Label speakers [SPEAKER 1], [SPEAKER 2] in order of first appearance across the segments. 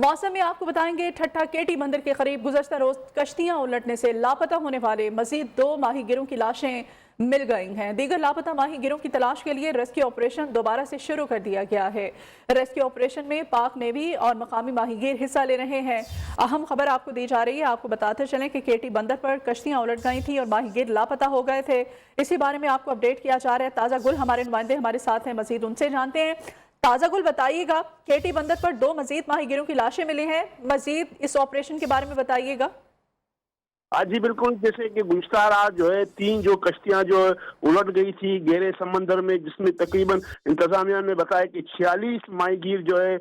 [SPEAKER 1] मौसम में आपको बताएंगे ठट्ठा केटी बंदर के करीब गुज़श्ता रोज कश्तियां उलटने से लापता होने वाले मजीद 2 माहीगिरों की लाशें मिल गई हैं। दीगर लापता माहीगिरों की तलाश के लिए रेस्क्यू ऑपरेशन दोबारा से शुरू कर दिया गया है। रेस्क्यू ऑपरेशन में पाक नेवी और मकामी माहीगीर हिस्सा ले रहे हैं। अहम खबर आपको दी जा रही है। आपको बताते चलें कि केटी बंदर पर कश्तियां उलट गई थी और माहीगीर लापता हो गए थे। इसी बारे में आपको अपडेट किया जा रहा है। ताज़ा गुल हमारे नुमाइंदे हमारे साथ हैं, मजीद उनसे जानते हैं। ताज़ा गुल बताइएगा, केटी बंदर पर 2 मजीद माहीगिरों की लाशें मिली हैं, मजीद इस ऑपरेशन के बारे में बताइएगा।
[SPEAKER 2] जी बिल्कुल, जैसे कि गुज़श्ता रात जो है 3 जो कश्तियां जो उलट गई थी गहरे समंदर में, जिसमें तकरीबन इंतजामिया ने बताया कि 46 माहीगीर जो है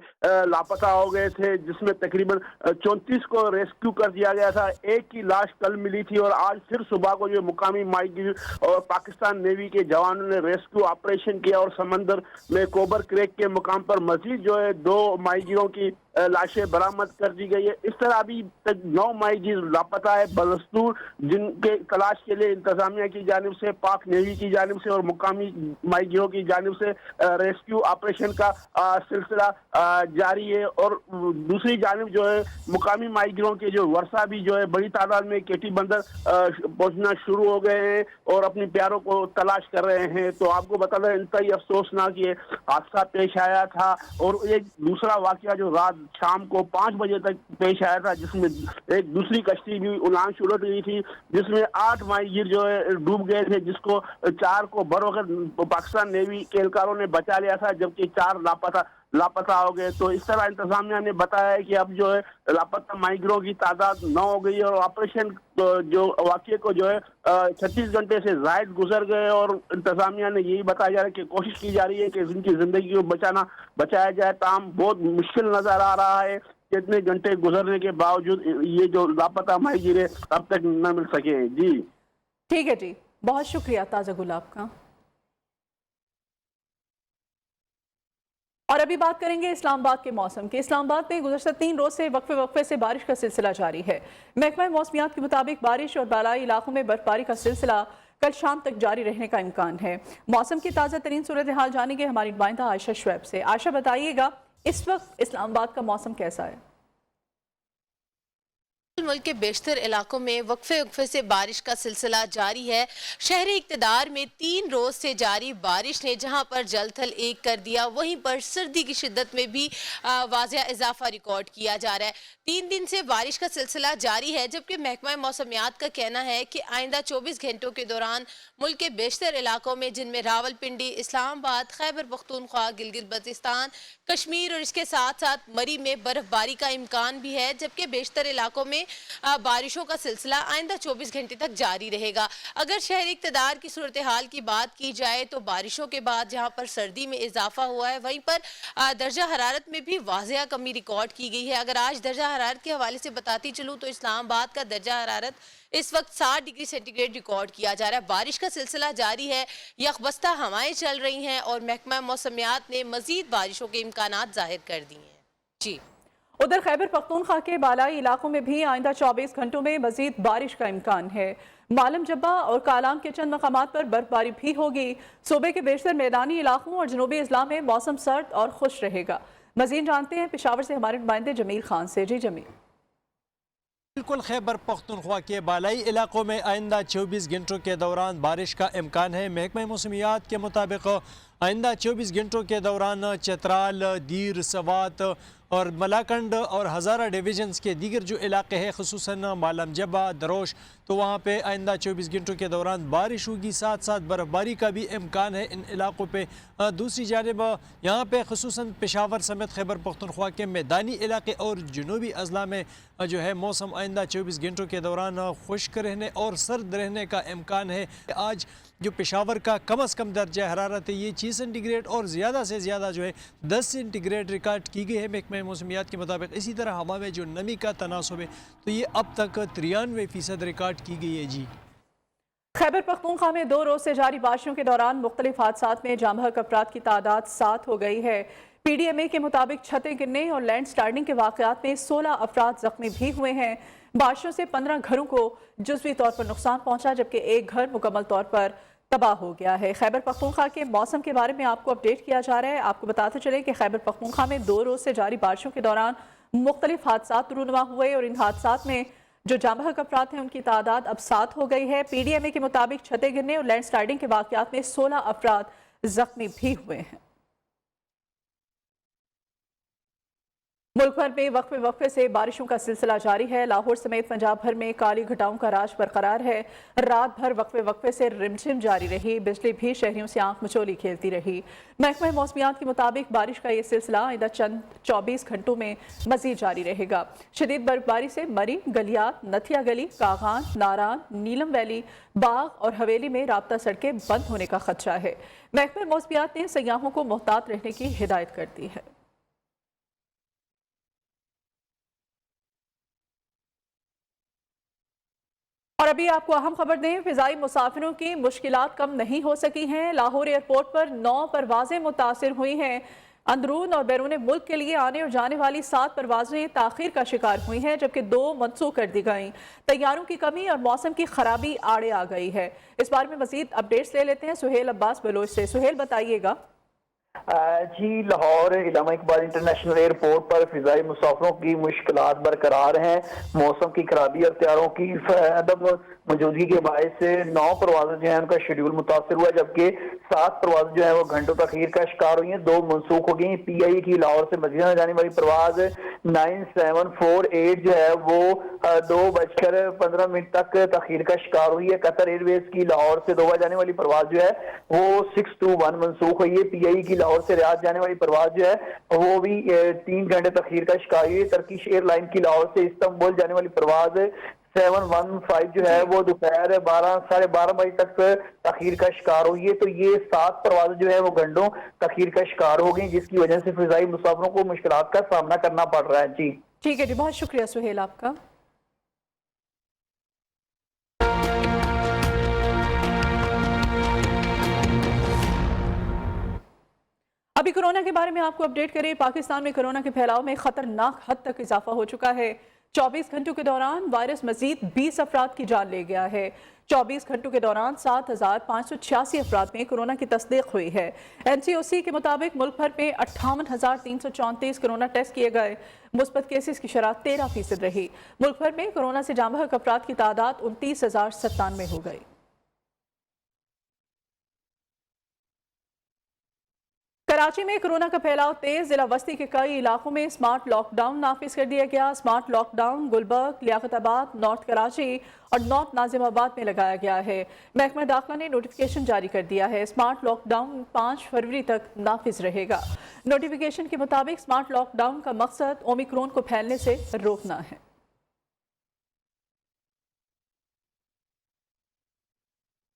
[SPEAKER 2] लापता हो गए थे, जिसमें तकरीबन 34 को रेस्क्यू कर दिया गया था। एक की लाश कल मिली थी और आज फिर सुबह को जो मुकामी माहीगीर और पाकिस्तान नेवी के जवानों ने रेस्क्यू ऑपरेशन किया और समंदर में कोबर क्रेक के मुकाम पर मजीद जो है 2 माहीगीरों की लाशें बरामद कर दी गई है। इस तरह अभी तक 9 माहीगीर लापता है बदस्तूर, जिनके तलाश के लिए इंतजामिया की जानिब से, पाक नेवी की जानिब से और मुकामी माहीगीरों की जानिब से रेस्क्यू ऑपरेशन का सिलसिला जारी है। और दूसरी जानिब जो है मुकामी माहीगीरों के जो वर्षा भी जो है बड़ी तादाद में केटी बंदर पहुंचना शुरू हो गए हैं और अपने प्यारों को तलाश कर रहे हैं। तो आपको बता दें, इंतहाई अफसोसनाक ये हादसा पेश आया था। और एक दूसरा वाकया जो रात शाम को 5 बजे तक पेश आया था, जिसमें एक दूसरी कश्ती भी उलांच उलट गई थी, जिसमें 8 माहीगीर जो है डूब गए थे, जिसको 4 को बरवक्त पाकिस्तान नेवी के एहलकारों ने बचा लिया था, जबकि 4 लापता हो गए। तो इस तरह इंतजामिया ने बताया है कि अब जो है लापता माहीगीरों की तादाद 9 हो गई है और ऑपरेशन जो वाकये को जो है 36 घंटे से जायद गुजर गए। और इंतजामिया ने यही बताया जा रहा है कि कोशिश की जा रही है कि जिनकी जिंदगी को बचाया जाए। ताम बहुत मुश्किल नजर आ रहा है कि इतने घंटे गुजरने के बावजूद ये जो लापता माहीगीर है अब तक न मिल सके हैं। जी
[SPEAKER 1] ठीक है जी, बहुत शुक्रिया ताज़ा गुल आपका। और अभी बात करेंगे इस्लामाबाद के मौसम की। इस्लामाबाद में गुज़श्ता 3 रोज से वक्फे से बारिश का सिलसिला जारी है। महकमा मौसमियात के मुताबिक बारिश और बालाई इलाकों में बर्फबारी का सिलसिला कल शाम तक जारी रहने का इम्कान है। मौसम की ताज़ा तरीन सूरत हाल जानेंगे हमारी नुमाइंदा आयशा शुएब से। आयशा बताइएगा, इस वक्त इस्लामाबाद का मौसम कैसा है?
[SPEAKER 3] मुल्क के बेशतर इलाकों में वक्फे से बारिश का सिलसिला जारी है। शहरी इक़्तिदार में 3 रोज से जारी बारिश ने जहां पर जल थल एक कर दिया, वहीं पर सर्दी की शिद्दत में भी वाज़िया इजाफा रिकॉर्ड किया जा रहा है। 3 दिन से बारिश का सिलसिला जारी है, जबकि महकमा मौसमियात का कहना है कि आइंदा 24 घंटों के दौरान मुल्क के बेशतर इलाकों में, जिनमें रावलपिंडी, इस्लामाबाद, खैबर पख्तूनख्वा, गिलगित बल्तिस्तान, कश्मीर और इसके साथ साथ मरी में बर्फबारी का इम्कान भी है, जबकि बेशतर इलाकों में बारिशों का सिलसिला आइंदा 24 घंटे तक जारी रहेगा। अगर शहरी इक़्तिदार की सूरत हाल की बात की जाए तो बारिशों के बाद जहां पर सर्दी में इजाफा हुआ है, वहीं पर दर्जा हरारत में भी वाज़िया कमी रिकॉर्ड की गई है। अगर आज दर्जा हरारत के हवाले से बताती चलूँ तो इस्लामाबाद का दर्जा हरारत इस वक्त 60 डिग्री सेंटीग्रेड रिकॉर्ड किया जा रहा है। बारिश का सिलसिला जारी है, यकबस्ता हवाएं चल रही हैं और महकमा मौसमियात ने मजीद बारिशों के इम्कानात जाहिर कर दिए हैं। जी,
[SPEAKER 1] उधर खैबर पख्तूनख्वा के बालाई इलाकों में भी आइंदा 24 घंटों में मजीद बारिश का इम्कान है। मालम जब्बा और कालाम के चंद मकामात पर बर्फबारी भी होगी। सूबे के बेशतर मैदानी इलाकों और जनूबी अजला में मौसम सर्द और खुश रहेगा। मजीद जानते हैं पेशावर से हमारे नुमाइंदे जमील खान से। जी जमील।
[SPEAKER 4] बिल्कुल, खैबर पख्तूनख्वा के बालाई इलाकों में आइंदा 24 घंटों के दौरान बारिश का इम्कान है। महकमा मौसमियात के मुताबिक आइंदा 24 घंटों के दौरान चतराल, दीर, सवात और मलाकंड और हज़ारा डिवीजन्स के दीगर जो इलाके हैं, खुसूसन मालम जब्बा, दरोश, तो वहाँ पे आइंदा 24 घंटों के दौरान बारिश होगी, साथ साथ बर्फबारी का भी इम्कान है इन इलाकों पे। दूसरी जानिब यहाँ पे खुसूसन पेशावर समेत खैबर पख्तूनख्वा के मैदानी इलाके और जनूबी अजला में जो है मौसम आइंदा 24 घंटों के दौरान खुश्क रहने और सर्द रहने का इम्कान है। आज जो पेशावर का कम अज़ कम दर्जा हरारत है ये 6 सेंटीग्रेड और ज़्यादा से ज़्यादा जो है 10 सेंटीग्रेड रिकॉर्ड की गई है महकमा मौसमियात के मुताबिक। इसी तरह हवा में जो नमी का तनासुब है तो ये अब तक 93% रिकॉर्ड की गई है। जी,
[SPEAKER 1] खैबर पख्तूनख्वा में 2 रोज से जारी बारिशों के दौरान मुख्तलिफ हादसात में जाम बहक अफराद की तादाद 7 हो गई है। PDMA के मुताबिक छतें गिरने और लैंड स्लाइडिंग के वाक़यात में 16 अफराद जख्मी भी हुए हैं। बारिशों से 15 घरों को जुज़वी तौर पर नुकसान पहुंचा, जबकि एक घर मुकम्मल तौर पर तबाह हो गया है। खैबर पख्तूनख्वा के मौसम के बारे में आपको अपडेट किया जा रहा है। आपको बताते चले कि खैबर पख्तूनख्वा में 2 रोज से जारी बारिशों के दौरान मुख्तलिफ हादसात रूनुमा हुए और इन हादसात में जो जाँ बहक अफराद हैं उनकी तादाद अब 7 हो गई है। PDMA के मुताबिक छतें गिरने और लैंड स्लाइडिंग के वाक़यात में 16 अफराद जख्मी भी हुए हैं। मुल्क भर में वक्फे से बारिशों का सिलसिला जारी है। लाहौर समेत पंजाब भर में काली घटाओं का राज बरकरार है। रात भर वक्फे से रिमझिम जारी रही। बिजली भी शहरियों से आंख मचोली खेलती रही। महकमा मौसमियात के मुताबिक बारिश का ये सिलसिला आइंदा चंद 24 घंटों में मजीद जारी रहेगा। शदीद बर्फबारी से मरी, गलियात, नथिया गली, कागान, नारान, नीलम वैली, बाग और हवेली में राब्ता सड़कें बंद होने का खदशा है। महकमा मौसमियात ने सयाहों को मोहतात रहने की हिदायत कर दी है। और अभी आपको अहम खबर दें, फिजाई मुसाफिरों की मुश्किलात कम नहीं हो सकी हैं। लाहौर एयरपोर्ट पर 9 परवाजें मुतासिर हुई हैं। अंदरून और बैरून मुल्क के लिए आने और जाने वाली 7 परवाजें ताखीर का शिकार हुई हैं, जबकि 2 मनसूख कर दी गईं। तैयारों की कमी और मौसम की खराबी आड़े आ गई है। इस बारे में मजीद अपडेट्स ले लेते हैं सुहेल अब्बास बलोच से। सुहेल, बताइएगा।
[SPEAKER 5] जी, लाहौर इलामा इकबाल इंटरनेशनल एयरपोर्ट पर फिजाई मुसाफिरों की मुश्किलात बरकरार हैं। मौसम की खराबी और तैयारों की अदम मौजूदगी के बायस से 9 परवाज़ें जो है उनका शेड्यूल मुतासर हुआ, जबकि 7 परवाज़ें जो है वो घंटों तखीर का शिकार हुई हैं। 2 मनसूख हो गई। PIA की लाहौर से मदीना जाने वाली परवाज 9748 जो है वो 2:15 तक तखीर का शिकार हुई है। कतर एयरवेज की लाहौर से दोहा जाने वाली परवाज जो है वो 621 मनसूख हुई है। PIA की लाहौर से रियाद जाने वाली परवाज जो है वो भी 3 घंटे तखीर का शिकार हुई है। टर्किश एयरलाइन की लाहौर से इस्तांबुल जाने वाली परवाज 715 जो है वो दोपहर 12 साढ़े 12 बजे तक तखीर का शिकार हुई है। तो ये 7 परवाजें जो है वो घंटों तखीर का शिकार हो गई, जिसकी वजह से फिजाई मुसाफिरों को मुश्किलात का सामना करना पड़ रहा है। जी
[SPEAKER 1] ठीक है जी, बहुत शुक्रिया सुहेल आपका। अभी कोरोना के बारे में आपको अपडेट करें। पाकिस्तान में कोरोना के फैलाव में खतरनाक हद तक इजाफा हो चुका है। 24 घंटों के दौरान वायरस मजीद 20 अफराद की जान ले गया है। 24 घंटों के दौरान 7,586 अफराद में कोरोना की तस्दीक हुई है। NCOC के मुताबिक मुल्क भर में 58,334 कोरोना टेस्ट किए गए। मुस्बत केसेस की शरह 13% रही। मुल्क भर में कोरोना से जाँ बहक अफराद की तादाद 29,097 हो गई। कराची में कोरोना का फैलाव तेज। जिला वस्ती के कई इलाकों में स्मार्ट लॉकडाउन नाफिज कर दिया गया। Smart lockdown Gulberg, Liaquatabad, north Karachi और नॉर्थ नाजिमाबाद में लगाया गया है। महकमा दाखिला ने नोटिफिकेशन जारी कर दिया है। स्मार्ट लॉकडाउन 5 फरवरी तक नाफिज रहेगा। नोटिफिकेशन के मुताबिक स्मार्ट लॉकडाउन का मकसद ओमिक्रॉन को फैलने से रोकना है।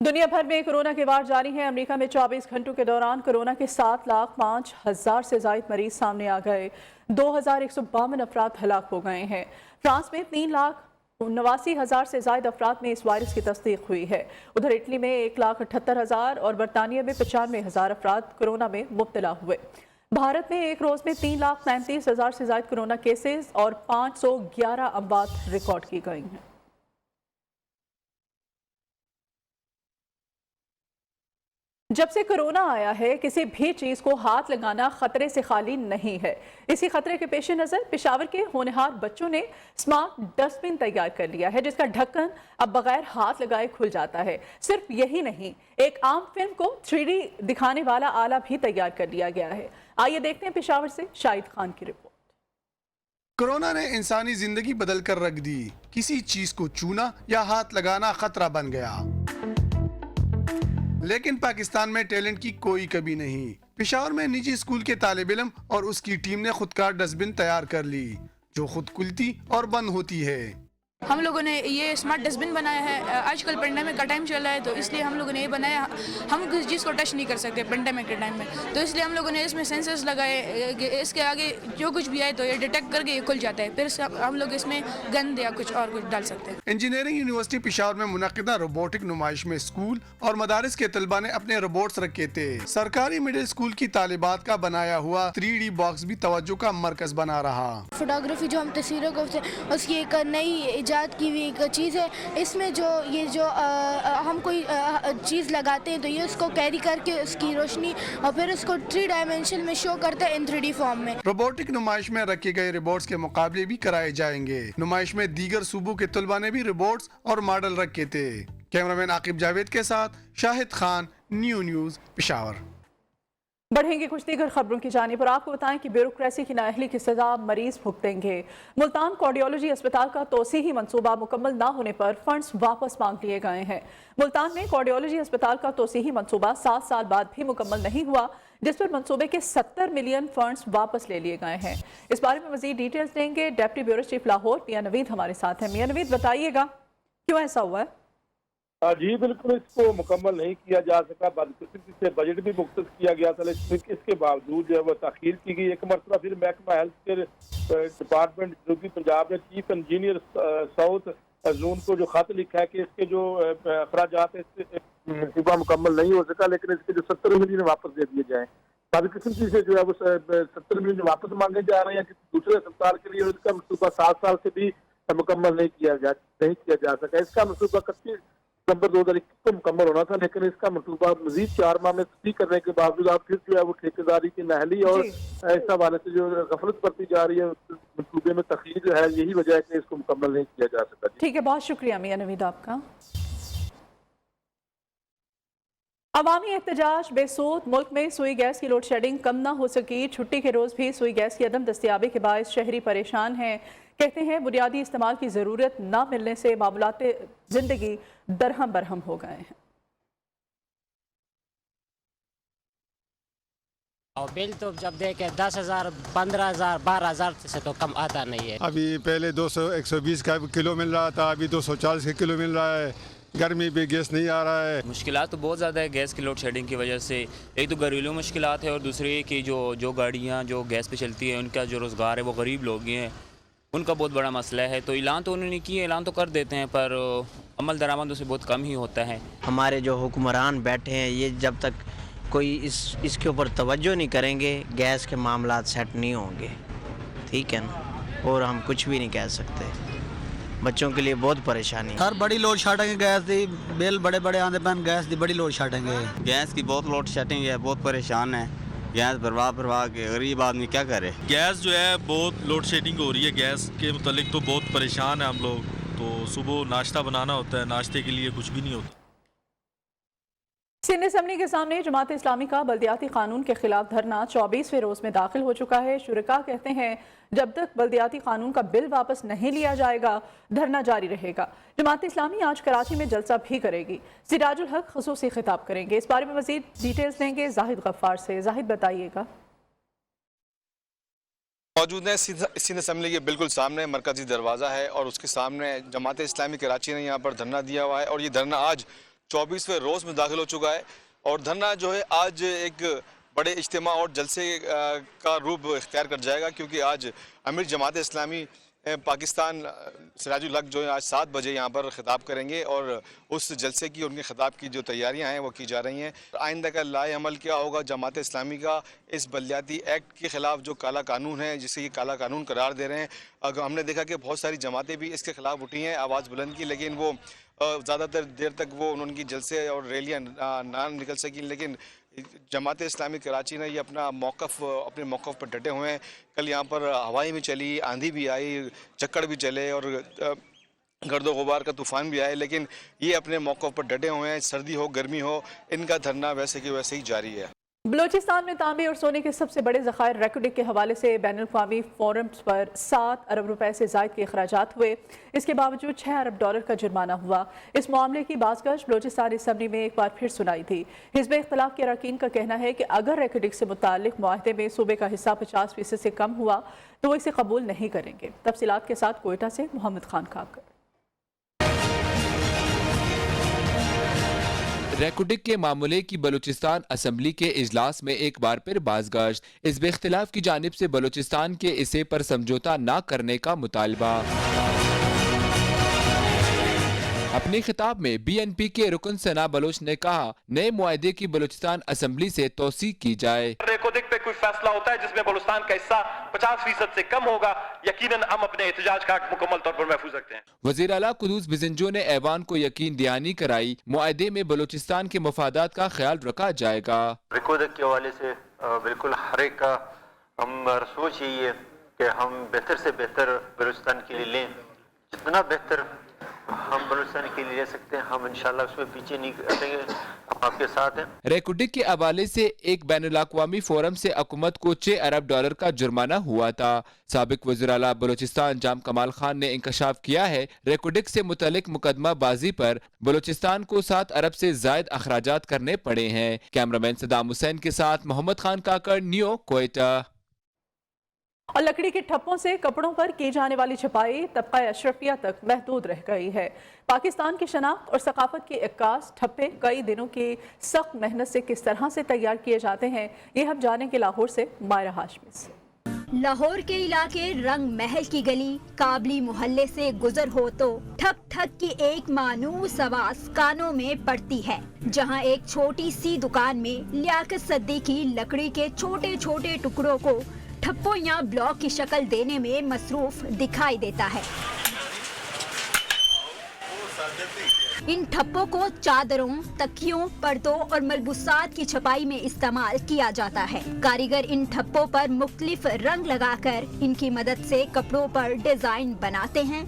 [SPEAKER 1] दुनिया भर में कोरोना के वार जारी हैं। अमेरिका में 24 घंटों के दौरान कोरोना के 7,05,000 से ज़ायद मरीज सामने आ गए। 2,152 अफराद हलाक हो गए हैं। फ्रांस में 3,79,000 से ज़ायद अफराद में इस वायरस की तस्दीक हुई है। उधर इटली में 1,78,000 और बरतानिया में 95,000 अफराद कोरोना में मुब्तला हुए। भारत में एक रोज़ में 3,35,000 से ज़ायद कोरोना केसेस और 511 अमवात रिकॉर्ड की गई हैं। जब से कोरोना आया है, किसी भी चीज़ को हाथ लगाना खतरे से खाली नहीं है। इसी खतरे के पेश नज़र पेशावर के होनहार बच्चों ने स्मार्ट डस्टबिन तैयार कर लिया है, जिसका ढक्कन अब बगैर हाथ लगाए खुल जाता है। सिर्फ यही नहीं, एक आम फिल्म को 3D दिखाने वाला आला भी तैयार कर लिया गया है। आइए देखते हैं पेशावर से शाहिद खान की रिपोर्ट।
[SPEAKER 6] कोरोना ने इंसानी जिंदगी बदल कर रख दी। किसी चीज को छूना या हाथ लगाना खतरा बन गया। लेकिन पाकिस्तान में टैलेंट की कोई कमी नहीं। पेशावर में निजी स्कूल के तालिब इल्म और उसकी टीम ने खुदकार डस्टबिन तैयार कर ली, जो खुद खुलती और बंद होती है।
[SPEAKER 7] हम लोगों ने ये स्मार्ट डस्टबिन बनाया है। आजकल पेंडेमिक का टाइम चल रहा है, तो इसलिए हम लोगों ने ये बनाया। हम किसी चीज़ को टच नहीं कर सकते पेंडेमिक के टाइम में, तो इसलिए हम लोगों ने इसमें सेंसर्स लगाए। इसके आगे जो कुछ भी आए तो ये डिटेक्ट करके ये खुल जाता है। फिर हम लोग इसमें गंद या कुछ और कुछ डाल सकते हैं।
[SPEAKER 6] इंजीनियरिंग यूनिवर्सिटी पेशावर में मुनक्किदा रोबोटिक नुमाइश में स्कूल और मदारिस के तलबा ने अपने रोबोट्स रखे थे। सरकारी मिडिल स्कूल की तालिबात का बनाया हुआ 3D बॉक्स भी तवज्जो का मरकज बना रहा।
[SPEAKER 8] फोटोग्राफी जो हम तस्वीरों को उसकी एक नई ایجاد کی ہوئی ایک چیز ہے. اس میں جو ہم کوئی چیز لگاتے ہیں تو یہ اس کو کیری کر کے اس کی روشنی اور پھر اس کو 3 ڈائمینشن میں شو کرتا ہے ان 3D فارم میں.
[SPEAKER 6] روبوٹک نمائش میں رکھے گئے روبوٹس کے مقابلے بھی کرائے جائیں گے. نمائش میں دیگر صوبوں کے طلباء نے بھی روبوٹس اور ماڈل رکھے تھے. کیمرامین عاقب جاوید کے ساتھ شاہد خان، نیوز پشاور.
[SPEAKER 1] بڑھیں گے کچھ دیگر خبروں کی جانب اور آپ کو بتائیں کہ بیوروکریسی کی نااہلی کی سزا مریض بھگتیں گے. ملتان کارڈیولوجی اسپتال کا توسیعی منصوبہ مکمل نہ ہونے پر فنڈز واپس مانگ لیے گئے ہیں. ملتان میں کارڈیولوجی اسپتال کا توسیعی منصوبہ 7 سال بعد بھی مکمل نہیں ہوا، جس پر منصوبے کے 70 ملین فنڈز واپس لے لیے گئے ہیں. اس بارے میں مزید ڈیٹیلز دیں گے ڈیپٹی بیورو چیف لاہور میاں نوید ہمارے ساتھ ہیں. میاں نوید بتائیے گا کیوں ایسا ہوا ہے؟
[SPEAKER 9] جی بالکل، اس کو مکمل نہیں کیا جا سکا. بدقسمتی سے بجٹ بھی مختص کیا گیا تھا، لیکن اس کے باوجود جو ہے وہ تاخیر کی گئی. ایک مرتبہ پھر محکمہ ہیلتھ کیئر ڈپارٹمنٹ جنوبی پنجاب نے چیف انجینئر ساؤتھ زون کو جو خط لکھا ہے کہ اس کے جو اخراجات ہیں اس سے منصوبہ مکمل نہیں ہو سکا، لیکن اس کے جو 70 ملین واپس دے دیے جائیں. بدقسمتی سے جو ہے وہ 70 ملین واپس مانگے جا رہے ہیں کسی دوسرے اسپتال کے لیے، اور اس کا منصوبہ 7 سال سے بھی مکمل نہیں کیا جا سکا. اس کا منصوبہ 31 نومبر 2021 کو مکمل ہونا تھا، لیکن اس کا منصوبہ مزید 4 ماہ میں تصدیق کرنے کے باوجود اب پھر جو ہے وہ ٹھیکیداری کی نااہلی اور اس حوالے سے جو غفلت برتی جا رہی ہے منصوبے میں تاخیر جو ہے، یہی وجہ ہے کہ اس کو مکمل نہیں کیا جا سکا.
[SPEAKER 1] ٹھیک ہے، بہت شکریہ میاں نوید آپ کا. عوامی احتجاج بے سود. ملک میں سوئی گیس کی لوڈ شیڈنگ کم نہ ہو سکی. چھٹی کے روز بھی سوئی گیس کی عدم دستیابی کے باعث شہری پریشان ہیں. کہتے ہیں بنیادی استعمال کی ضرورت نہ ملنے سے معاملات زندگی درہم برہم ہو گئے ہیں.
[SPEAKER 10] اور بل تو جب دیکھیں 10,000 15,000 12,000 سے تو کم آتا نہیں ہے.
[SPEAKER 11] ابھی پہلے 120 کا کلو مل رہا تھا، ابھی 240 کا کلو مل رہا ہے. گرمی بھی گیس نہیں آ رہا ہے.
[SPEAKER 12] مشکلات تو بہت زیادہ ہے گیس کی لوڈ شیڈنگ کی وجہ سے. ایک تو گھریلو مشکلات ہے، اور دوسری کہ جو گاڑیاں جو گیس پہ چلتی ہیں ان کا جو روزگار ہے وہ غریب لوگ ہیں، ان کا بہت بڑا مسئلہ ہے. تو اعلان تو انہوں نے کیے، اعلان تو کر دیتے ہیں، پر عمل درآمد اس سے بہت کم ہی ہوتا ہے.
[SPEAKER 13] ہمارے جو حکمران بیٹھے ہیں یہ جب تک کوئی اس کے اوپر توجہ نہیں کریں گے گیس کے معاملات سیٹ نہیں ہوں گے. ٹھیک ہے نا، اور ہم کچھ بھی نہیں کہہ سکتے. بچوں کے لیے بہت پریشانی.
[SPEAKER 14] ہر بڑی لوڈ شیڈنگ گیس دی بل بڑے بڑے آندے پن، گیس دی بڑی لوڈ شیڈنگ ہے.
[SPEAKER 15] گیس کی بہت لوڈ شیڈنگ ہے، بہت پریشان ہے. گیس بھروا کے غریب آدمی کیا کرے.
[SPEAKER 16] گیس جو ہے بہت لوڈ شیڈنگ ہو رہی ہے. گیس کے متعلق تو بہت پریشان ہیں ہم لوگ. تو صبح ناشتہ بنانا ہوتا ہے، ناشتے کے لیے کچھ بھی نہیں ہوتا.
[SPEAKER 1] سندھ اسمبلی کے سامنے جماعت اسلامی کا بلدیاتی قانون کے خلاف دھرنا 24ویں روز میں داخل ہو چکا ہے. شرکاء کہتے ہیں جب تک بلدیاتی قانون کا بل واپس نہیں لیا جائے گا دھرنا جاری رہے گا. جماعت اسلامی آج کراچی میں جلسہ بھی کرے گی. سراج الحق خصوصی خطاب کریں گے. اس بارے میں مزید ڈیٹیلز دیں گے زاہد غفار سے. زاہد بتائیے گا.
[SPEAKER 17] موجود ہیں سندھ اسمبلی کے بالکل سامنے مرکزی دروازہ ہے، اور اس کے سامنے جماعت اسلامی کراچی نے یہاں پر دھرنا دیا ہوا ہے، اور یہ دھرنا آج 24ویں روز میں داخل ہو چکا ہے. اور دھرنا جو ہے آج ایک بڑے اجتماع اور جلسے کا روپ اختیار کر جائے گا، کیونکہ آج امیر جماعت اسلامی پاکستان سراج الحق جو ہے آج 7 بجے یہاں پر خطاب کریں گے، اور اس جلسے کی ان کے خطاب کی جو تیاریاں ہیں وہ کی جا رہی ہیں. آئندہ کا لائحہ عمل کیا ہوگا جماعت اسلامی کا اس بلدیاتی ایکٹ کے خلاف جو کالا قانون ہے، جسے یہ کالا قانون قرار دے رہے ہیں. اگر ہم نے دیکھا کہ بہت ساری جماعتیں بھی اس کے خلاف اٹھی ہیں، آواز بلند کی، لیکن وہ زیادہ تر دیر تک وہ ان کی جلسے اور ریلیاں نہ نکل سکیں. لیکن جماعت اسلامی کراچی نے یہ اپنے موقف پر ڈٹے ہوئے ہیں. کل یہاں پر ہوائی بھی چلی، آندھی بھی آئی، چکڑ بھی چلے، اور گرد و غبار کا طوفان بھی آئے، لیکن یہ اپنے موقف پر ڈٹے ہوئے ہیں. سردی ہو گرمی ہو، ان کا دھرنا ویسے کہ ویسے ہی جاری ہے.
[SPEAKER 1] بلوچستان میں تانبے اور سونے کے سب سے بڑے ذخائر ریکوڈک کے حوالے سے بین الاقوامی فورمز پر 7 ارب روپے سے زائد کے اخراجات ہوئے. اس کے باوجود 6 ارب ڈالر کا جرمانہ ہوا. اس معاملے کی بازگشت بلوچستان اسمبلی میں ایک بار پھر سنائی تھی. حزب اختلاف کے اراکین کا کہنا ہے کہ اگر ریکوڈک سے متعلق معاہدے میں صوبے کا حصہ 50% سے کم ہوا تو وہ اسے قبول نہیں کریں گے. تفصیلات کے ساتھ کوئٹہ سے محمد خان کاکر.
[SPEAKER 18] ریکوڈک کے معاملے کی بلوچستان اسمبلی کے اجلاس میں ایک بار پھر بازگشت. حزب اختلاف کی جانب سے بلوچستان کے حصے پر سمجھوتہ نہ کرنے کا مطالبہ. अपने खिताब में BNP के रुकन सना बलोच ने कहा, नए मुआहदे की बलूचिस्तान असम्बली से तौसीक की जाए।
[SPEAKER 19] रेकोडिक पे कोई फैसला होता है जिसमें बलूचिस्तान का हिस्सा 50% से कम होगा, यकीनन हम अपने एहतजाज का मुकम्मल तौर पर महफूज रखते हैं।
[SPEAKER 18] वज़ीर आला कुदूस बिजंजो ने ऐवान को यकीन दहानी कराई, मुआहदे में बलूचिस्तान के मफादात का ख्याल रखा जाएगा।
[SPEAKER 20] रेकोडिक के हवाले से बिल्कुल हर एक का हम सोच यही है कि हम बेहतर से बेहतर बलूचिस्तान के लिए लें, जितना बेहतर हम बलूचिस्तान के लिए ले सकते हैं, हम इंशाल्लाह उसमें पीछे नहीं हटेंगे, हम आपके साथ हैं।
[SPEAKER 18] रेकोडिक के हवाले से एक बैनुल-अक़वामी फोरम से हुकूमत को $6 अरब का जुर्माना हुआ था। साबिक वज़ीर आला बलूचिस्तान जाम कमाल खान ने इंकशाफ किया है, रेकोडिक से मुतल्लिक मुकदमा बाजी पर बलूचिस्तान को 7 अरब से ज़ायद अखराजात करने पड़े हैं। कैमरामैन सदाम हुसैन के साथ मोहम्मद खान काकड़, न्यू कोयटा।
[SPEAKER 1] और लकड़ी के ठप्पों से कपड़ों पर की जाने वाली छपाई तबका अशरफिया तक महदूद रह गई है। पाकिस्तान की शनाख्त और सकाफत की इक्कास ठप्पे कई दिनों की सख्त मेहनत से किस तरह से तैयार किए जाते हैं, ये हम जानेंगे लाहौर से मायरा हाशमी से।
[SPEAKER 21] लाहौर के इलाके रंग महल की गली काबली मोहल्ले से गुजर हो तो ठक ठक की एक मानूस आवाज कानों में पड़ती है, जहां एक छोटी सी दुकान में लियाकत सद्दीकी लकड़ी के छोटे छोटे टुकड़ों को ठप्पों या ब्लॉक की शक्ल देने में मसरूफ दिखाई देता है। इन ठप्पों को चादरों, तकियों, पर्दों और मलबूसात की छपाई में इस्तेमाल किया जाता है। कारीगर इन ठप्पों पर मुख्तलिफ रंग लगाकर इनकी मदद से कपड़ों पर डिजाइन बनाते हैं।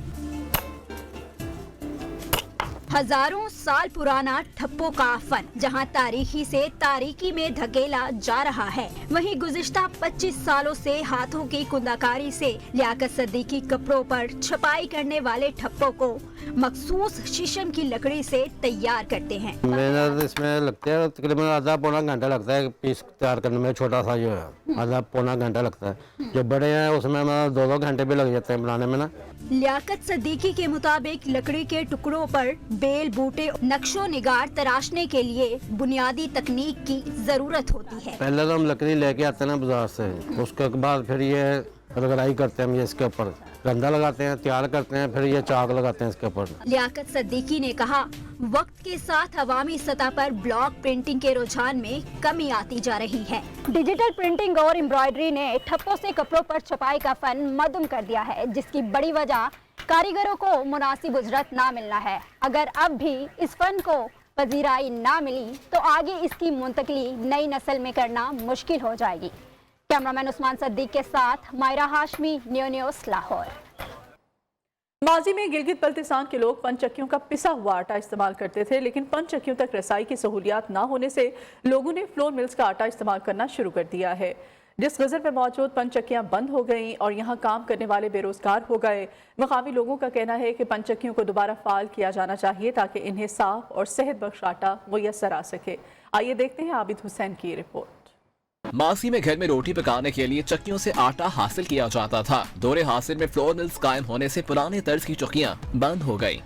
[SPEAKER 21] हजारों साल पुराना ठप्पों का फन जहां तारीखी से तारीकी में धकेला जा रहा है, वहीं गुज़िश्ता 25 सालों से हाथों की कुंदाकारी से लियाकत सद्दीकी कपड़ों पर छपाई करने वाले ठप्पों को मखसूस शीशम की लकड़ी से तैयार करते हैं।
[SPEAKER 22] मेहनत इसमें लगता है तकरीबन आधा पौना घंटा लगता है पीस तैयार करने में। छोटा सा जो है आधा पौना घंटा लगता है, जो बड़े हैं उसमें 2-2 घंटे भी लग जाते हैं बनाने में ना।
[SPEAKER 21] लियाकत सद्दीकी के मुताबिक लकड़ी के टुकड़ों पर बेल बूटे नक्शो निगार तराशने के लिए बुनियादी तकनीक की जरूरत होती है।
[SPEAKER 22] पहले तो हम लकड़ी लेके आते हैं ना बाजार से, उसके बाद फिर ये रगड़ाई करते हैं, इसके ऊपर गंदा लगाते हैं, तैयार करते हैं, फिर ये चाक लगाते हैं इसके ऊपर।
[SPEAKER 21] लियाकत सद्दीकी ने कहा, वक्त के साथ अवामी सतह पर ब्लॉक प्रिंटिंग के रुझान में कमी आती जा रही है। डिजिटल प्रिंटिंग और एम्ब्रॉयडरी ने ठप्पों से कपड़ों पर छपाई का फन मदुम कर दिया है, जिसकी बड़ी वजह कारीगरों को मुनासिब उजरत ना मिलना है। अगर अब भी इस फन को पजीराई ना मिली तो आगे इसकी मुंतकली नई नस्ल में करना मुश्किल हो जाएगी। कैमरामैन उस्मान सद्दीक के साथ मायरा हाशमी, न्यू न्यूज़ लाहौर।
[SPEAKER 1] माजी में गिलगित बल्तिस्तान के लोग पंचक्कियों का पिसा हुआ आटा इस्तेमाल करते थे, लेकिन पंचक्कियों तक रसाई की सहूलियात ना होने से लोगों ने फ्लोर मिल्स का आटा इस्तेमाल करना शुरू कर दिया है। जिस गज़र में मौजूद पंचक्कियां बंद हो गईं और यहां काम करने वाले बेरोजगार हो गए, मकामी लोगों का कहना है कि पंचक्कियों को दोबारा फाल किया जाना चाहिए ताकि इन्हें साफ और सेहत बख्श आटा मुयस्सर आ सके। आइए देखते हैं आबिद हुसैन की रिपोर्ट।
[SPEAKER 23] मासी में घर में रोटी पकाने के लिए चक्कियों से आटा हासिल किया जाता था। दौरे हासिल में फ्लोर मिल्स कायम होने से पुराने तर्ज की चक्कियां बंद हो गई।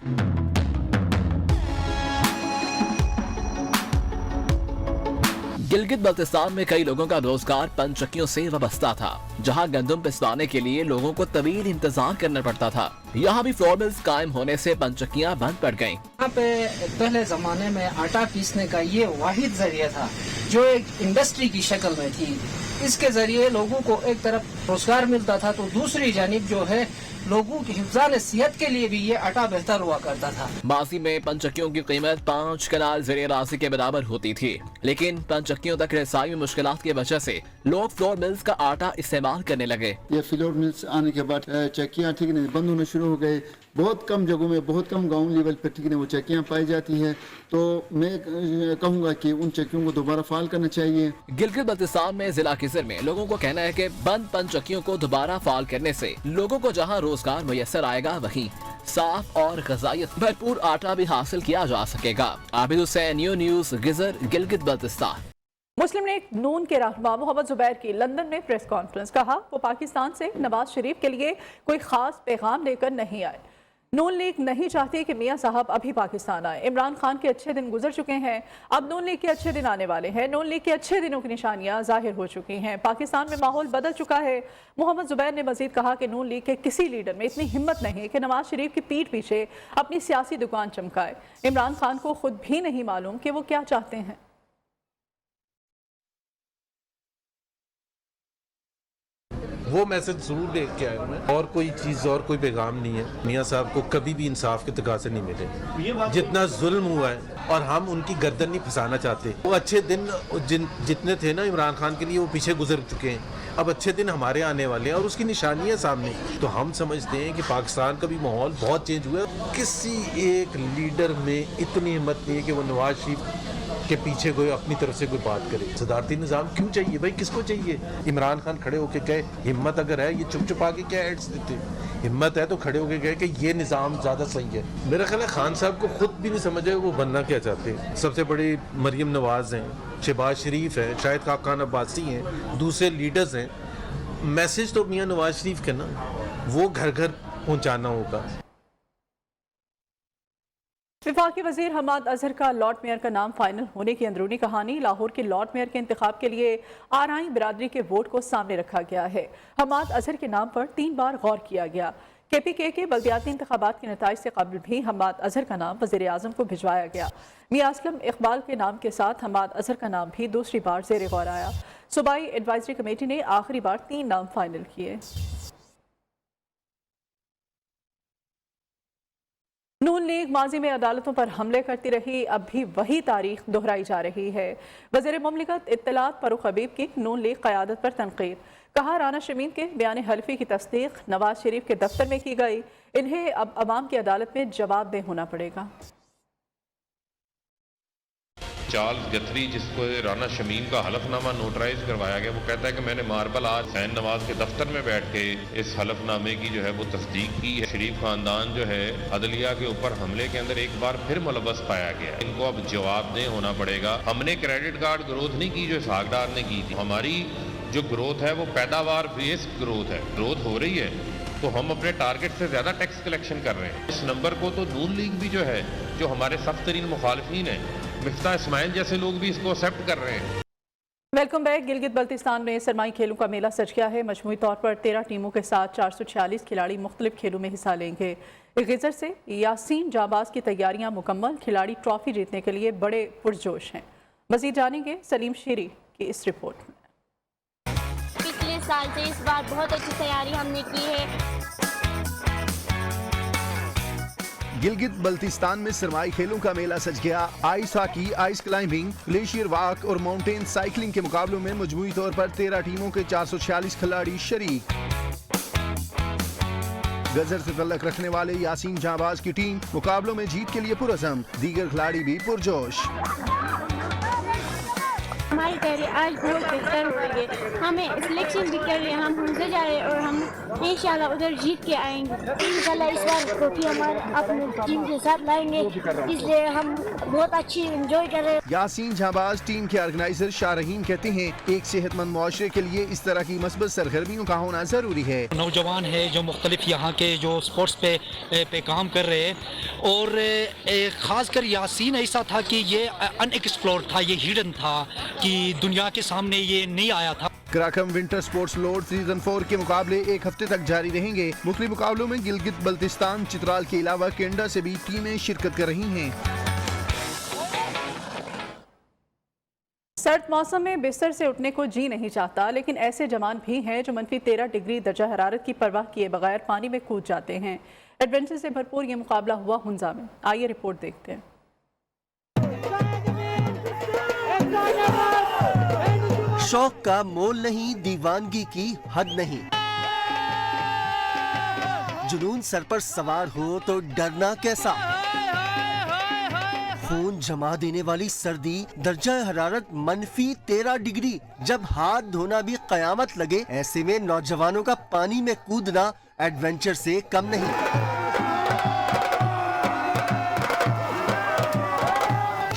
[SPEAKER 23] गिलगित बल्तिस्तान में कई लोगों का रोजगार पंचक्कियों से वाबस्ता था, जहां गंदम पिसवाने के लिए लोगों को तवील इंतजार करना पड़ता था। यहाँ भी फ्लोर मिल्स कायम होने से पंचक्कियां बंद पड़ गईं।
[SPEAKER 24] यहाँ पे पहले जमाने में आटा पीसने का ये वाहिद जरिया था जो एक इंडस्ट्री की शक्ल में थी। इसके जरिए लोगों को एक तरफ रोजगार मिलता था तो दूसरी जानिब जो है लोगों की हिफ्ज़ान सेहत के लिए भी ये आटा बेहतर हुआ करता था।
[SPEAKER 23] माजी में पंचक्कियों की कीमत 5 कनाल ज़रीए राशि के बराबर होती थी, लेकिन पंचक्कियों तक रसाई में मुश्किलात की वजह से लोग फ्लोर मिल्स का आटा इस्तेमाल करने लगे।
[SPEAKER 25] ये फ्लोर मिल्स आने के बाद चक्कियाँ ठीक नहीं बंद होना शुरू हो गए। बहुत कम जगहों में, बहुत कम गाँव लेवल पर ठीक नहीं वो चक्कियाँ पाई जाती है, तो मैं कहूँगा कि उन चक्कियों को दोबारा फाल करना चाहिए।
[SPEAKER 23] गिलगित बल्तिस्तान में जिला किसर में लोगों को कहना है कि बंद पंचक्कियों को दोबारा फाल करने से लोगों को जहां रोजगार मुयस्सर आएगा, वहीं साफ और ग़िज़ाइयत भरपूर आटा भी हासिल किया जा सकेगा। Abid Hussain, New News, Ghizer, Gilgit Baltistan.
[SPEAKER 1] Muslim League Noon के रहनुमा मोहम्मद जुबैर की लंदन में प्रेस कॉन्फ्रेंस। कहा, वो पाकिस्तान से नवाज शरीफ के लिए कोई खास पैगाम लेकर नहीं आए। नून लीग नहीं चाहती कि मियां साहब अभी पाकिस्तान आए। इमरान खान के अच्छे दिन गुजर चुके हैं, अब नून लीग के अच्छे दिन आने वाले हैं। नून लीग के अच्छे दिनों की निशानियां जाहिर हो चुकी हैं। पाकिस्तान में माहौल बदल चुका है। मोहम्मद जुबैर ने मजीद कहा कि नून लीग के किसी लीडर में इतनी हिम्मत नहीं कि नवाज शरीफ की पीठ पीछे अपनी सियासी दुकान चमकाए। इमरान खान को खुद भी नहीं मालूम कि वो क्या चाहते हैं।
[SPEAKER 2] वो मैसेज जरूर देख के आया मैं, और कोई चीज़ और कोई पैगाम नहीं है। मियाँ साहब को कभी भी इंसाफ के तकाज़े नहीं मिले। जितना जुल्म हुआ है और हम उनकी गर्दन नहीं फंसाना चाहते। वो अच्छे दिन जितने थे ना इमरान खान के लिए, वो पीछे गुजर चुके हैं। अब अच्छे दिन हमारे आने वाले हैं और उसकी निशानी है सामने। तो हम समझते हैं कि पाकिस्तान का भी माहौल बहुत चेंज हुआ है। किसी एक लीडर में इतनी हिम्मत नहीं है कि वो नवाज शरीफ के पीछे कोई अपनी तरफ से कोई बात करे। सदारती निज़ाम क्यों चाहिए भाई, किसको चाहिए? इमरान खान खड़े होके कहे, हिम्मत अगर है ये चुप चुपा के क्या एड्स देते, हिम्मत है तो खड़े होके कहे कि ये निज़ाम ज़्यादा सही है। मेरा ख्याल है खान साहब को खुद भी नहीं समझ है वो बनना क्या चाहते हैं। सबसे बड़ी मरियम नवाज हैं, शहबाज शरीफ हैं, शाहिद खान अब्बासी हैं, दूसरे लीडर्स हैं। मैसेज तो मियाँ नवाज शरीफ के ना, वो घर घर पहुँचाना होगा।
[SPEAKER 1] वफाकी वज़ीर हमाद अजहर का लॉर्ड मेयर का नाम फाइनल होने की अंदरूनी कहानी। लाहौर के लॉर्ड मेयर के इंतखाब के लिए आरआई बिरादरी के वोट को सामने रखा गया है। हमाद अजहर के नाम पर 3 बार गौर किया गया। KPK के बल्दियाती इंतखाबात के नताइज से कबल भी हमाद अजहर का नाम वज़ीर आज़म को भिजवाया गया। मियां असलम इकबाल के नाम के साथ हमाद अजहर का नाम भी दूसरी बार ज़ेर गौर आया। सूबाई एडवाइजरी कमेटी ने आखिरी बार 3 नाम फाइनल किए। नून लीग माजी में अदालतों पर हमले करती रही, अब भी वही तारीख दोहराई जा रही है। वज़ीर मुमलिकत इत्तलात फारूक हबीब की नून लीग क़यादत पर तनकीद। कहा, राना शमीन के बयान हल्फी की तस्दीक नवाज शरीफ के दफ्तर में की गई, इन्हें अब अवाम की अदालत में जवाबदेह होना पड़ेगा।
[SPEAKER 3] चार्ल्स गथरी, जिसको राना शमीम का हलफनामा नोटराइज करवाया गया, वो कहता है कि मैंने मार्बल आज हुसैन नवाज के दफ्तर में बैठ के इस हलफनामे की जो है वो तस्दीक की है। शरीफ खानदान जो है अदलिया के ऊपर हमले के अंदर एक बार फिर मुलव्वस पाया गया। इनको अब जवाबदेह होना पड़ेगा। हमने क्रेडिट कार्ड ग्रोथ नहीं की जो इसहाक डार ने की थी। हमारी जो ग्रोथ है वो पैदावार बेस्ड ग्रोथ है। ग्रोथ हो रही है तो हम अपने टारगेट से ज़्यादा टैक्स कलेक्शन कर रहे हैं। इस नंबर को तो नून लीग भी जो है, जो हमारे सख्त तरीन मुखालिफिन हैं, मिफ्ता इस्माइल जैसे लोग भी इसको एक्सेप्ट कर रहे हैं।
[SPEAKER 1] Welcome back. गिलगित बल्तिस्तान में सरमाई खेलों का मेला सज गया है। मजमूई तौर पर 13 टीमों के साथ 446 खिलाड़ी मुख्तलिफ खेलों में हिस्सा लेंगे। गिजर से यासीन जाबाज की तैयारियां मुकम्मल, खिलाड़ी ट्रॉफी जीतने के लिए बड़े पुरजोश हैं। मजीद जानेंगे सलीम शेरी की इस रिपोर्ट में।
[SPEAKER 4] पिछले साल से इस बार बहुत अच्छी तैयारी हमने की है।
[SPEAKER 5] गिलगित बल्तिस्तान में सरमाई खेलों का मेला सज गया। Ice hockey, ice climbing, glacier walk और माउंटेन साइकिलिंग के मुकाबलों में मजमूई तौर पर 13 टीमों के 446 खिलाड़ी शरीक। गजर से तल्लक रखने वाले यासीन जाबाज की टीम मुकाबलों में जीत के लिए पुरअज़म, दीगर खिलाड़ी भी पुरजोश।
[SPEAKER 4] हमारी तैयारी आज बहुत बेहतर हो रही है। हमें सिलेक्शन भी कर लिया, हम उधर जा रहे हैं और हम इंशाल्लाह उधर जीत के आएंगे। इंशाल्लाह इस बार ट्रॉफी हमारे अपनी टीम के साथ लाएंगे, इसलिए हम बहुत अच्छी एंजॉय कर रहे हैं।
[SPEAKER 5] यासीन जाबाज टीम के ऑर्गेनाइजर शाह रहीम कहते हैं, एक सेहतमंद मुआशरे के लिए इस तरह की मस्बत सरगर्मियों का होना जरूरी है।
[SPEAKER 7] नौजवान है जो मुख्तलिफ यहाँ के जो स्पोर्ट्स पे काम कर रहे हैं, और खासकर यासीन ऐसा था कि ये अनएक्सप्लोर्ड था, ये हिडन था कि दुनिया के सामने ये नहीं आया था।
[SPEAKER 5] कराकम विंटर स्पोर्ट्स लॉर्ड सीजन 4 के मुकाबले 1 हफ्ते तक जारी रहेंगे। मुख्तलिफ मुकाबलों में गिलगित बल्तिस्तान, चित्राल के अलावा केंडा से भी टीमें शिरकत कर रही हैं।
[SPEAKER 1] सर्द मौसम में बिस्तर से उठने को जी नहीं चाहता, लेकिन ऐसे जवान भी हैं जो -13 डिग्री दर्जा हरारत की परवाह किए बगैर पानी में कूद जाते हैं। एडवेंचर से भरपूर ये मुकाबला हुआ हुंजा में। आइए रिपोर्ट देखते हैं।
[SPEAKER 26] शौक का मोल नहीं, दीवानगी की हद नहीं। जुनून सर पर सवार हो तो डरना कैसा। खून जमा देने वाली सर्दी, दर्जा हरारत -13 डिग्री, जब हाथ धोना भी कयामत लगे, ऐसे में नौजवानों का पानी में कूदना एडवेंचर से कम नहीं।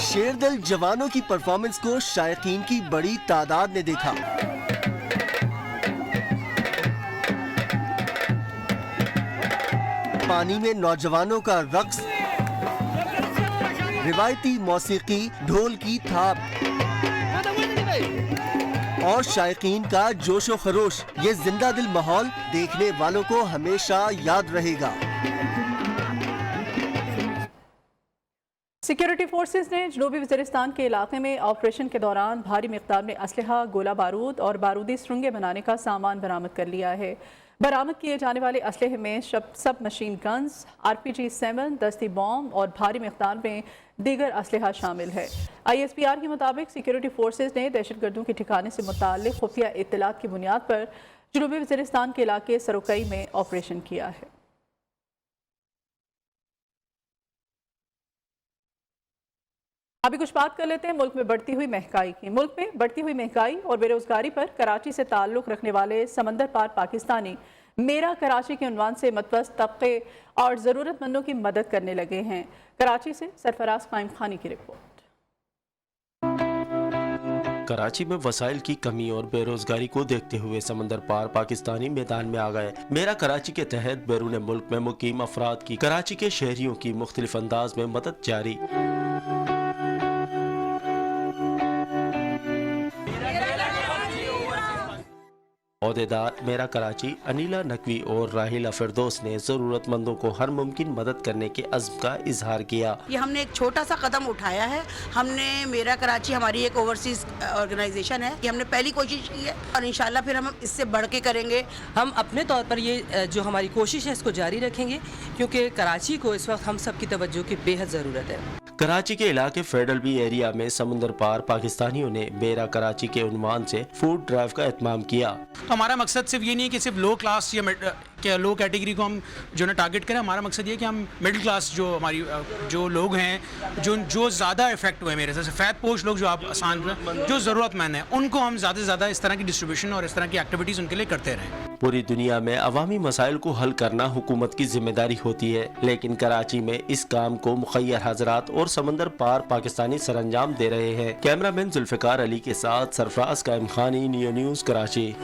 [SPEAKER 26] शेरदिल जवानों की परफॉर्मेंस को शायकीन की बड़ी तादाद ने देखा। पानी में नौजवानों का रक्स, रिवायती मौसीकी, ढोल की थाप और शायकीन का जोशो खरोश, ये जिंदा दिल माहौल देखने वालों को हमेशा याद रहेगा।
[SPEAKER 1] सिक्योरिटी फोर्सेस ने जनूबी वज़ीरिस्तान के इलाके में ऑपरेशन के दौरान भारी मिक़दार में असलहा, गोला बारूद और बारूदी सुरंगें बनाने का सामान बरामद कर लिया है। बरामद किए जाने वाले असलहे में सब मशीन गन्स, RPG-7, दस्ती बॉम्ब और भारी मिक़दार में दीगर असलहा शामिल है। ISPR के मुताबिक सिक्योरिटी फोर्सेस ने दहशतगर्दों के ठिकाने से मुताल्लिक़ खुफिया इत्तलात की बुनियाद पर जनूबी वज़ीरिस्तान के इलाके सरोकई में ऑपरेशन किया है। अभी कुछ बात कर लेते हैं मुल्क में बढ़ती हुई महंगाई की। मुल्क में बढ़ती हुई महंगाई और बेरोजगारी पर कराची से ताल्लुक़ रखने वाले समंदर पार पाकिस्तानी मेरा कराची के उन्वान से मतवस्त तबके और ज़रूरतमंदों की मदद करने लगे हैं। कराची से सरफराज कायम खानी की रिपोर्ट।
[SPEAKER 6] कराची में वसाइल की कमी और बेरोजगारी को देखते हुए समंदर पार पाकिस्तानी मैदान में आ गए। मेरा कराची के तहत बैरून मुल्क में मुकीम अफराद की कराची के शहरियों की मुख्तलिफ अंदाज में मदद जारी। औहदेदार मेरा कराची अनिला नकवी और राहिला फिरदौस ने ज़रूरतमंदों को हर मुमकिन मदद करने के अज़्म का इजहार किया।
[SPEAKER 8] ये हमने एक छोटा सा कदम उठाया है। हमने मेरा कराची, हमारी एक ओवरसीज ऑर्गेनाइजेशन है, कि हमने पहली कोशिश की है और इंशाल्लाह फिर हम इससे बढ़ के करेंगे।
[SPEAKER 9] हम अपने तौर पर ये जो हमारी कोशिश है इसको जारी रखेंगे, क्योंकि कराची को इस वक्त हम सब की तवज्जो की बेहद ज़रूरत है।
[SPEAKER 6] कराची के इलाके फेडरल बी एरिया में समुंदर पार पाकिस्तानियों ने मेरा कराची के उन्वान से फूड ड्राइव का एहतमाम किया।
[SPEAKER 10] तो हमारा मकसद सिर्फ ये नहीं है कि सिर्फ लो क्लास या लो कैटेगरी को हम जो ना टारगेट करें। हमारा मकसद ये है कि हम मिडिल क्लास जो हमारी जो लोग हैं जो ज़्यादा इफेक्ट हुए मेरे से फैट पोश लोग जो आप आसान जो ज़रूरतमंद हैं, उनको हम ज़्यादा से ज़्यादा इस तरह की डिस्ट्रीब्यूशन और इस तरह की एक्टिविटीज़ उनके लिए करते रहें।
[SPEAKER 6] पूरी दुनिया में अवामी मसाइल को हल करना हुकूमत की जिम्मेदारी होती है, लेकिन कराची में इस काम को मुखय्यर हजरात और समंदर पार पाकिस्तानी सरअंजाम दे रहे हैं। कैमरामैन जुल्फिकार अली के साथ सरफराज कायम खानी, नियो न्यूज़ कराची।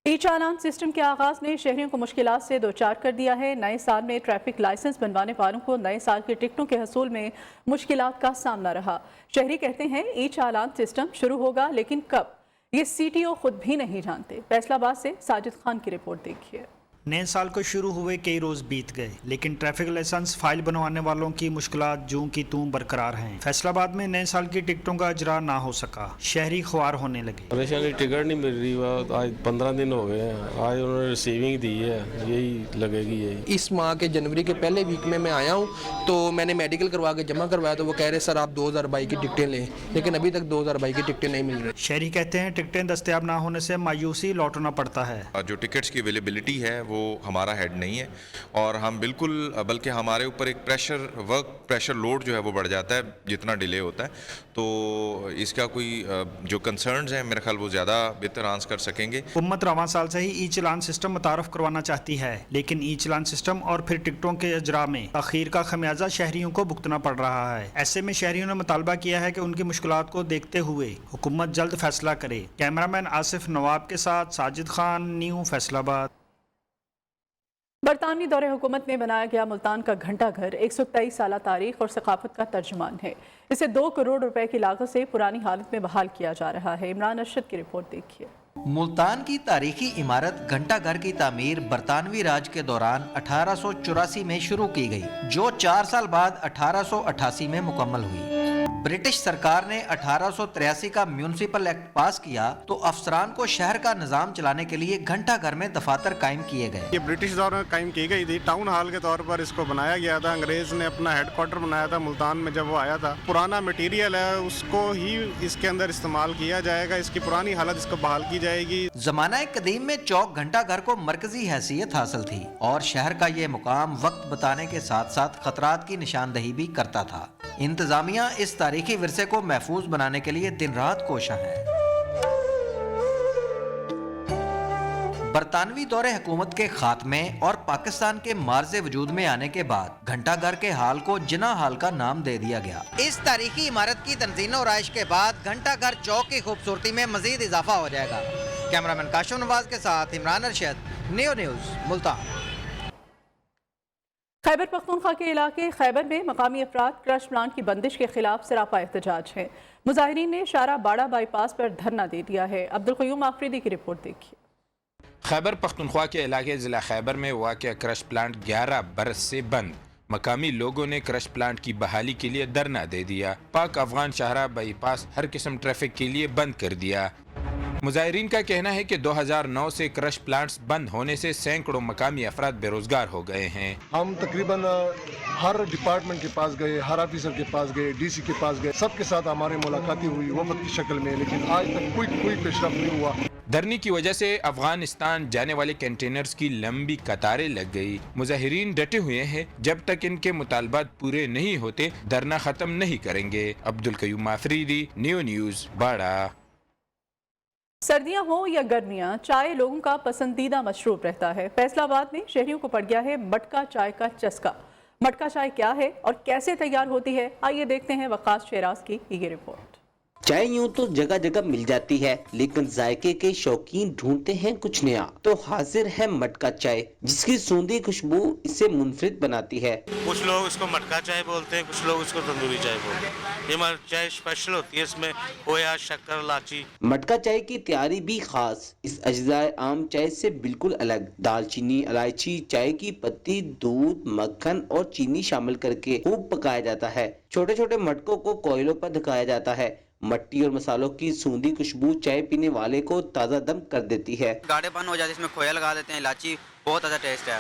[SPEAKER 1] ई चालान सिस्टम के आगाज ने शहरियों को मुश्किलात से दो चार कर दिया है। नए साल में ट्रैफिक लाइसेंस बनवाने वालों को नए साल की टिकटों के हसूल में मुश्किलात का सामना रहा। शहरी कहते हैं ई चालान सिस्टम शुरू होगा, लेकिन कब, ये CTO खुद भी नहीं जानते। फैसलाबाद से साजिद खान की रिपोर्ट देखिए।
[SPEAKER 11] नए साल को शुरू हुए कई रोज बीत गए, लेकिन ट्रैफिक लाइसेंस फाइल बनवाने वालों की मुश्किलात जूं की तूं बरकरार हैं। फैसलाबाद में नए साल की टिकटों का इजरा ना हो सका, शहरी ख्वार होने लगे।
[SPEAKER 12] हमेशा टिकट नहीं मिल रही, आज 15 दिन हो गए हैं। आज उन्होंने रिसीविंग दी है, यही लगेगी यही।
[SPEAKER 27] इस माह के जनवरी के पहले वीक में मैं आया हूँ, तो मैंने मेडिकल करवा के जमा करवाया, तो वो कह रहे सर आप 2022 की टिकटें लें, लेकिन अभी तक 2022 की टिकटें नहीं मिल रही।
[SPEAKER 11] शहरी कहते हैं टिकटें दस्तयाब ना होने से मायूसी लौटना पड़ता है।
[SPEAKER 28] जो टिकट्स की अवेलेबिलिटी है वो हमारा हेड नहीं है, और हम बिल्कुल, बल्कि हमारे ऊपर एक वर्क प्रेशर लोड जो है वो बढ़ जाता है जितना डिले होता है। तो इसका कोई जो कंसर्न्स हैं मेरे ख्याल वो ज़्यादा बेहतर आंसर कर सकेंगे।
[SPEAKER 11] हुकूमत रवां साल से ही ई चालान सिस्टम मुतारफ करवाना चाहती है, लेकिन ई चालान सिस्टम और फिर टिकटों के इजरा में तखीर का खमियाजा शहरियों को भुगतना पड़ रहा है। ऐसे में शहरियों ने मुतालबा किया है कि उनकी मुश्किलात को देखते हुए हुकूमत जल्द फैसला करे। कैमरामैन आसिफ नवाब के साथ साजिद खान, न्यू फैसलाबाद।
[SPEAKER 1] बरतानवी दौरे हुकूमत में बनाया गया मुल्तान का घंटा घर 123 साल तारीख और सकाफत का तर्जुमान है। इसे 2 करोड़ रुपए की लागत से पुरानी हालत में बहाल किया जा रहा है। इमरान अरशद की रिपोर्ट देखिए।
[SPEAKER 29] मुल्तान की तारीखी इमारत घंटा घर की तामीर बरतानवी राज के दौरान 1884 में शुरू की गई, जो 4 साल बाद 1888 में मुकम्मल हुई। ब्रिटिश सरकार ने 1883 का म्यूनिसिपल एक्ट पास किया तो अफसरान को शहर का निजाम चलाने के लिए घंटा घर में दफातर कायम किए गए।
[SPEAKER 30] ये ब्रिटिश दौर में कायम की गई थी, टाउन हॉल के तौर पर इसको बनाया गया था। अंग्रेज ने अपना हेडक्वार्टर बनाया था मुल्तान में जब वो आया था। पुराना मटेरियल है, उसको ही इसके अंदर इस्तेमाल किया जाएगा। इसकी पुरानी हालत इसको बहाल की जाएगी।
[SPEAKER 29] जमाना कदीम में चौक घंटा घर को मरकजी हैसियत हासिल थी और शहर का ये मुकाम वक्त बताने के साथ साथ खतरात की निशानदही भी करता था। इंतजामिया इस तारीखी विरसे को महफूज बनाने के लिए दिन रात कोशा है। बरतानवी दौरे हुकूमत के खात्मे और पाकिस्तान के मार्ज़े वजूद में आने के बाद घंटा घर के हाल को जिना हाल का नाम दे दिया गया। इस तारीखी इमारत की तनज़ीन और आइश के बाद घंटा घर चौक की खूबसूरती में मजीद इजाफा हो जाएगा। कैमरामैन काशिफ नवाज के साथ इमरान अरशद, न्यू न्यूज़ मुल्तान।
[SPEAKER 1] खैबर पख्तूनख्वा के इलाके खैबर में मकामी अफराद क्रश प्लांट की बंदिश के खिलाफ सरापा एहतजाज है। मुजाहिरीन ने शारा बाड़ा बाईपास पर धरना दे दिया है। अब्दुल क़य्यूम आफरीदी की रिपोर्ट देखिए।
[SPEAKER 13] खैबर पख्तूनख्वा के इलाके ज़िला खैबर में वाक़ क्रश प्लांट 11 बरस से बंद। मकामी लोगों ने क्रश प्लांट की बहाली के लिए धरना दे दिया। पाक अफगान शाहरा बाईपास हर किस्म ट्रैफिक के लिए बंद कर दिया। मुजाहिरीन का कहना है कि 2009 से क्रश प्लांट्स बंद होने से सैकड़ों मकामी अफराद बेरोजगार हो गए हैं।
[SPEAKER 14] हम तकरीबन हर डिपार्टमेंट के पास गए, हर ऑफिसर के पास गए, डीसी के पास गए, सबके साथ हमारी मुलाकातें हुई वफद की शक्ल में, लेकिन आज तक कोई पेशरफ नहीं हुआ।
[SPEAKER 13] धरने की वजह से अफगानिस्तान जाने वाले कंटेनर्स की लंबी कतारें लग गई। मुजाहिरीन डटे हुए हैं, जब तक इनके मुतालबात पूरे नहीं होते धरना खत्म नहीं करेंगे। अब्दुल क़य्यूम आफरीदी, न्यूज़, बाड़ा।
[SPEAKER 1] सर्दियां हो या गर्मियां, चाय लोगों का पसंदीदा मशरूब रहता है। फैसलाबाद में शहरियों को पड़ गया है मटका चाय का चस्का। मटका चाय क्या है और कैसे तैयार होती है, आइए देखते हैं वकास शेराज की ये रिपोर्ट।
[SPEAKER 15] चाय यूं तो जगह जगह मिल जाती है, लेकिन जायके के शौकीन ढूंढते हैं कुछ नया। तो हाजिर है मटका चाय, जिसकी सूंधी खुशबू इसे मुनफरिद बनाती है।
[SPEAKER 16] कुछ लोग इसको मटका चाय बोलते हैं, कुछ लोग इसको तंदूरी चाय बोलते हैं। ये हमारी चाय स्पेशल होती है, इसमें खोया, शक्कर, इलायची।
[SPEAKER 15] मटका चाय की तैयारी भी खास, इस अज्जाए आम चाय से बिल्कुल अलग। दालचीनी, इलायची, चाय की पत्ती, दूध, मक्खन और चीनी शामिल करके खूब पकाया जाता है। छोटे छोटे मटकों को कोयलों पर ढकाया जाता है। मट्टी और मसालों की सूंधी खुशबू चाय पीने वाले को ताज़ा दम कर देती है।
[SPEAKER 17] गाढ़ेपन हो जाते हैं, इसमें खोया लगा देते हैं, इलायची, बहुत अच्छा टेस्ट है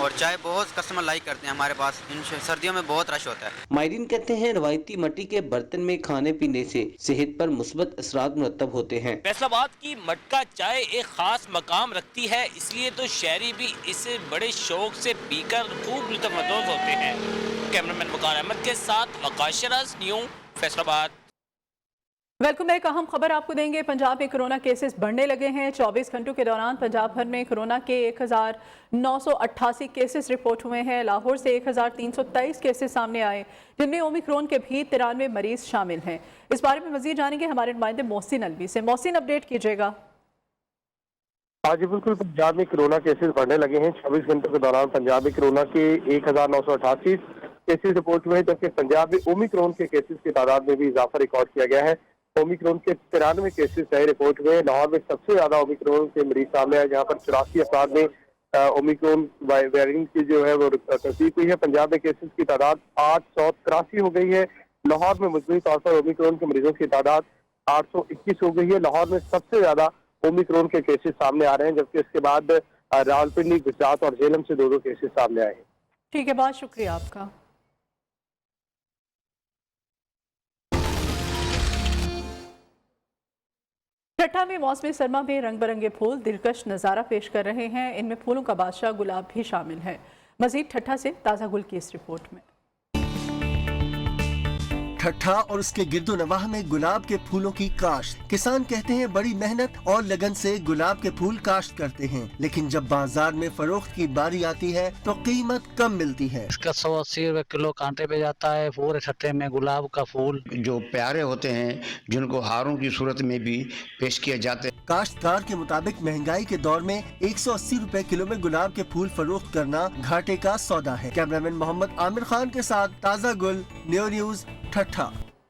[SPEAKER 17] और चाय बहुत कस्टमर लाइक करते हैं हमारे पास। इन सर्दियों में बहुत रश होता है।
[SPEAKER 15] माहिरीन कहते हैं रवायती मिट्टी के बर्तन में खाने पीने से सेहत पर मुस्बत असरात मुरतब होते हैं।
[SPEAKER 18] फैसलाबाद की मटका चाय एक खास मकाम रखती है, इसलिए तो शहरी भी इसे बड़े शौक से पीकर खूब लुत्फ़अंदोज़ होते हैं। कैमरामैन वकार अहमद के साथ Waqas Sheraz, News, Faisalabad.
[SPEAKER 1] Welcome back. अहम खबर आपको देंगे। पंजाब में कोरोना केसेस बढ़ने लगे हैं। 24 घंटों के दौरान पंजाब भर में कोरोना के 1988 केसेस रिपोर्ट हुए हैं। लाहौर से 1323 केसेस सामने आए, जिनमें ओमिक्रॉन के भी 93 मरीज शामिल हैं। इस बारे में मजीद जानेंगे हमारे नुमाइंदे मोहसिन अलवी से। मोहसिन, अपडेट कीजिएगा।
[SPEAKER 19] आज बिल्कुल पंजाब में कोरोना केसेस बढ़ने लगे हैं। 24 घंटों के दौरान पंजाब में कोरोना के 1988 केसेस रिपोर्ट हुए हैं, जबकि पंजाब में ओमिक्रॉन के केसेस की तादाद में भी इजाफा रिकॉर्ड किया गया है। ओमिक्रॉन के 93 केसेस नए रिपोर्ट हुए। लाहौर में सबसे ज्यादा ओमिक्रॉन के मरीज सामने आए, जहाँ पर 84 अफराद में ओमिक्रॉन वेरिएंट की जो है वो तस्दीक हुई है। पंजाब में केसेस की तादाद 883 हो गई है। लाहौर में मजमूई तौर पर ओमिक्रॉन के मरीजों की तादाद 821 हो गई है। लाहौर में सबसे ज्यादा ओमिक्रॉन के केसेस सामने आ रहे हैं, जबकि इसके बाद रावलपिंडी, गुजरात और झेलम से 2-2 केसेस सामने आए हैं।
[SPEAKER 1] ठीक है, बहुत शुक्रिया आपका। ठट्ठा में मौसमी सरमा में रंग बिरंगे फूल दिलकश नज़ारा पेश कर रहे हैं। इनमें फूलों का बादशाह गुलाब भी शामिल है। मजीद ठट्ठा से ताज़ा गुल की इस रिपोर्ट में।
[SPEAKER 26] ठट्ठा और उसके गिरदो नवाह में गुलाब के फूलों की काश्त। किसान कहते हैं बड़ी मेहनत और लगन से गुलाब के फूल काश्त करते हैं, लेकिन जब बाजार में फरोख्त की बारी आती है तो कीमत कम मिलती है।
[SPEAKER 20] इसका 180 रुपए किलो कांटे पे जाता है। पूरे ठट्ठे में गुलाब का फूल
[SPEAKER 21] जो प्यारे होते हैं, जिनको हारों की सूरत में भी पेश किए जाते हैं।
[SPEAKER 26] काश्तकार के मुताबिक महंगाई के दौर में 180 रुपए किलो में गुलाब के फूल फरोख्त करना घाटे का सौदा है। कैमरामैन मोहम्मद आमिर खान के साथ ताज़ा गुल, न्यूज़, ठट्ठा।